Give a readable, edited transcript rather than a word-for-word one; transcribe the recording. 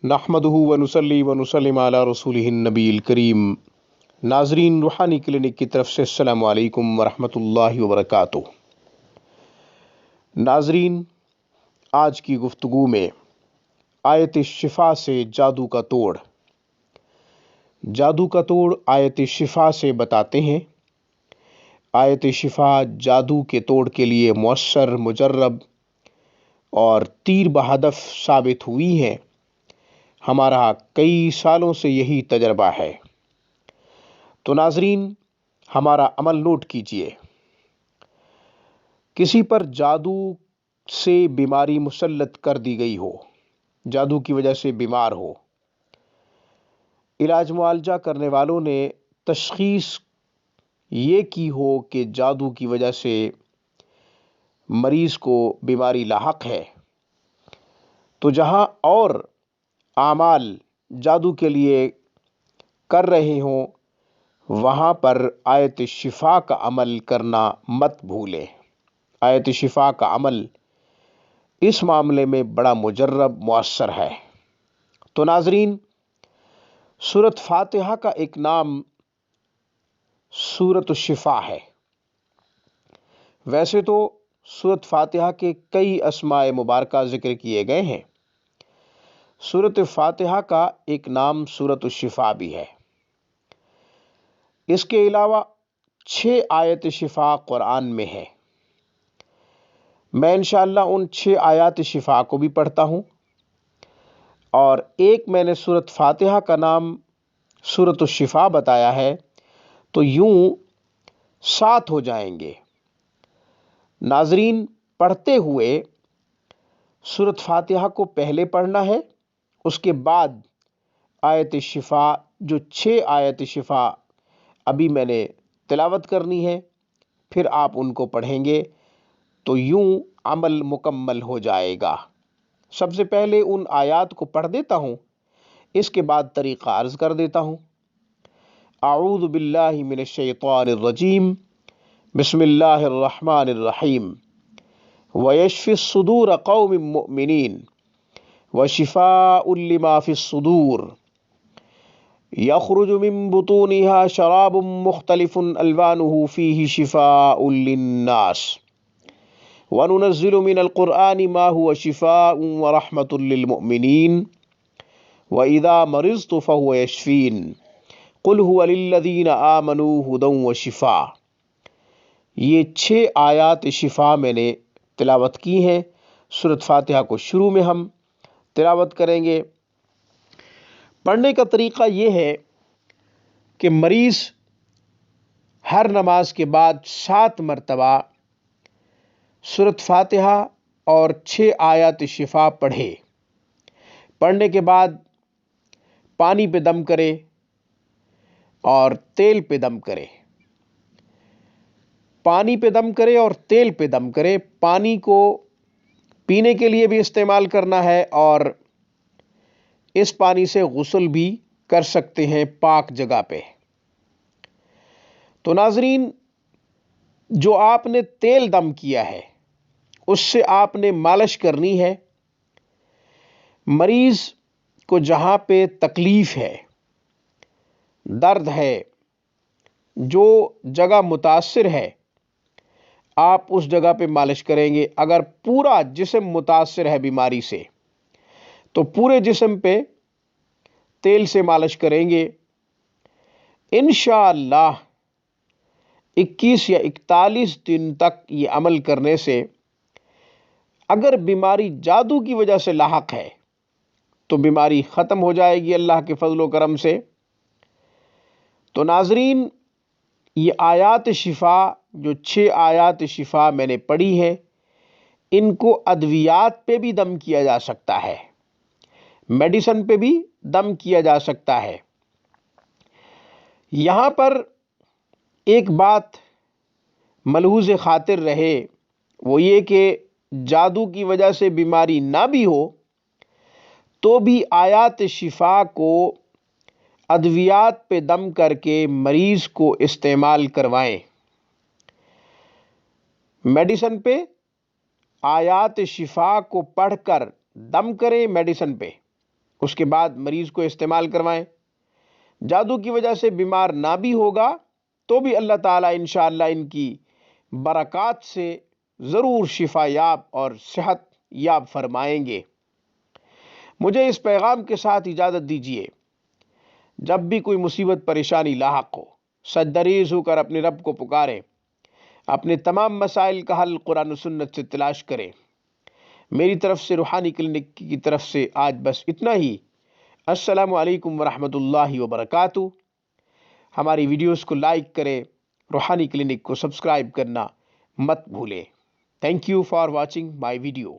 نحمدہ ونصلی ونسلم علی رسولہ النبی الکریم۔ ناظرین، روحانی کلینک کی طرف سے السلام علیکم ورحمۃ اللہ وبرکاتہ۔ ناظرین، آج کی گفتگو میں آیت شفا سے جادو کا توڑ۔ جادو کا توڑ آیت شفا سے بتاتے ہیں۔ آیت شفا جادو کے توڑ کے لیے مؤثر، مجرب اور تیر بہدف ثابت ہوئی ہے۔ ہمارا کئی سالوں سے یہی تجربہ ہے۔ تو ناظرین، ہمارا عمل نوٹ کیجئے۔ کسی پر جادو سے بیماری مسلط کر دی گئی ہو، جادو کی وجہ سے بیمار ہو، علاج معالجہ کرنے والوں نے تشخیص یہ کی ہو کہ جادو کی وجہ سے مریض کو بیماری لاحق ہے، تو جہاں اور اعمال جادو کے لیے کر رہے ہوں، وہاں پر آیت شفا کا عمل کرنا مت بھولیں۔ آیت شفا کا عمل اس معاملے میں بڑا مجرب، مؤثر ہے۔ تو ناظرین، سورۃ فاتحہ کا ایک نام سورۃ الشفا ہے۔ ویسے تو سورۃ فاتحہ کے کئی اسماء مبارکہ ذکر کیے گئے ہیں، سورۃ فاتحہ کا ایک نام سورۃ الشفا بھی ہے۔ اس کے علاوہ 6 آیت شفا قرآن میں ہے۔ میں انشاءاللہ ان 6 آیات شفا کو بھی پڑھتا ہوں، اور ایک میں نے سورۃ فاتحہ کا نام سورۃ الشفا بتایا ہے، تو یوں 7 ہو جائیں گے۔ ناظرین، پڑھتے ہوئے سورۃ فاتحہ کو پہلے پڑھنا ہے، اس کے بعد آیت شفا، جو 6 آیت شفا ابھی میں نے تلاوت کرنی ہے، پھر آپ ان کو پڑھیں گے تو یوں عمل مکمل ہو جائے گا۔ سب سے پہلے ان آیات کو پڑھ دیتا ہوں، اس کے بعد طریقہ عرض کر دیتا ہوں۔ اعوذ باللہ من الشیطان الرجیم، بسم اللہ الرحمن الرحیم۔ وَيَشْفِ الصُّدُورَ قَوْمٍ مُّؤْمِنِينَ وَشِفَاءٌ لِّمَا فِي الصُّدُورِ يَخْرُجُ مِن بُطُونِهَا شَرَابٌ مُّخْتَلِفٌ أَلْوَانُهُ فِيهِ شِفَاءٌ لِّلنَّاسِ وَنُنَزِّلُ مِنَ الْقُرْآنِ مَا هُوَ شِفَاءٌ وَرَحْمَةٌ لِّلْمُؤْمِنِينَ وَإِذَا مَرِضْتُ فَهُوَ يَشْفِينِ قُلْ هُوَ لِلَّذِينَ آمَنُوا هُدًى وَشِفَاءٌ۔ یہ 6 آیات شفا میں نے تلاوت کی ہیں۔ سورۃ فاتحہ کو شروع میں ہم تلاوت کریں گے۔ پڑھنے کا طریقہ یہ ہے کہ مریض ہر نماز کے بعد 7 مرتبہ سورۃ فاتحہ اور 6 آیات شفا پڑھے۔ پڑھنے کے بعد پانی پہ دم کرے اور تیل پہ دم کرے۔ پانی پہ دم کرے اور تیل پہ دم کرے۔ پانی کو پینے کے لیے بھی استعمال کرنا ہے، اور اس پانی سے غسل بھی کر سکتے ہیں پاک جگہ پہ۔ تو ناظرین، جو آپ نے تیل دم کیا ہے، اس سے آپ نے مالش کرنی ہے۔ مریض کو جہاں پہ تکلیف ہے، درد ہے، جو جگہ متاثر ہے، آپ اس جگہ پہ مالش کریں گے۔ اگر پورا جسم متاثر ہے بیماری سے، تو پورے جسم پہ تیل سے مالش کریں گے۔ انشاءاللہ 21 یا 41 دن تک یہ عمل کرنے سے اگر بیماری جادو کی وجہ سے لاحق ہے تو بیماری ختم ہو جائے گی اللہ کے فضل و کرم سے۔ تو ناظرین، یہ آیات شفا، جو 6 آیات شفا میں نے پڑھی ہے، ان کو ادویات پہ بھی دم کیا جا سکتا ہے، میڈیسن پہ بھی دم کیا جا سکتا ہے۔ یہاں پر ایک بات ملحوظ خاطر رہے، وہ یہ کہ جادو کی وجہ سے بیماری نہ بھی ہو تو بھی آیات شفا کو ادویات پہ دم کر کے مریض کو استعمال کروائیں۔ میڈیسن پہ آیات شفا کو پڑھ کر دم کریں میڈیسن پہ، اس کے بعد مریض کو استعمال کروائیں۔ جادو کی وجہ سے بیمار نہ بھی ہوگا تو بھی اللہ تعالیٰ انشاءاللہ ان کی برکات سے ضرور شفا یاب اور صحت یاب فرمائیں گے۔ مجھے اس پیغام کے ساتھ اجازت دیجیے، جب بھی کوئی مصیبت پریشانی لاحق ہو، سجدریز ہو کر اپنے رب کو پکاریں، اپنے تمام مسائل کا حل قرآن و سنت سے تلاش کریں۔ میری طرف سے روحانی کلینک کی طرف سے آج بس اتنا ہی۔ السلام علیکم ورحمۃ اللہ وبرکاتہ۔ ہماری ویڈیوز کو لائک کریں، روحانی کلینک کو سبسکرائب کرنا مت بھولیں۔ Thank you for watching my video.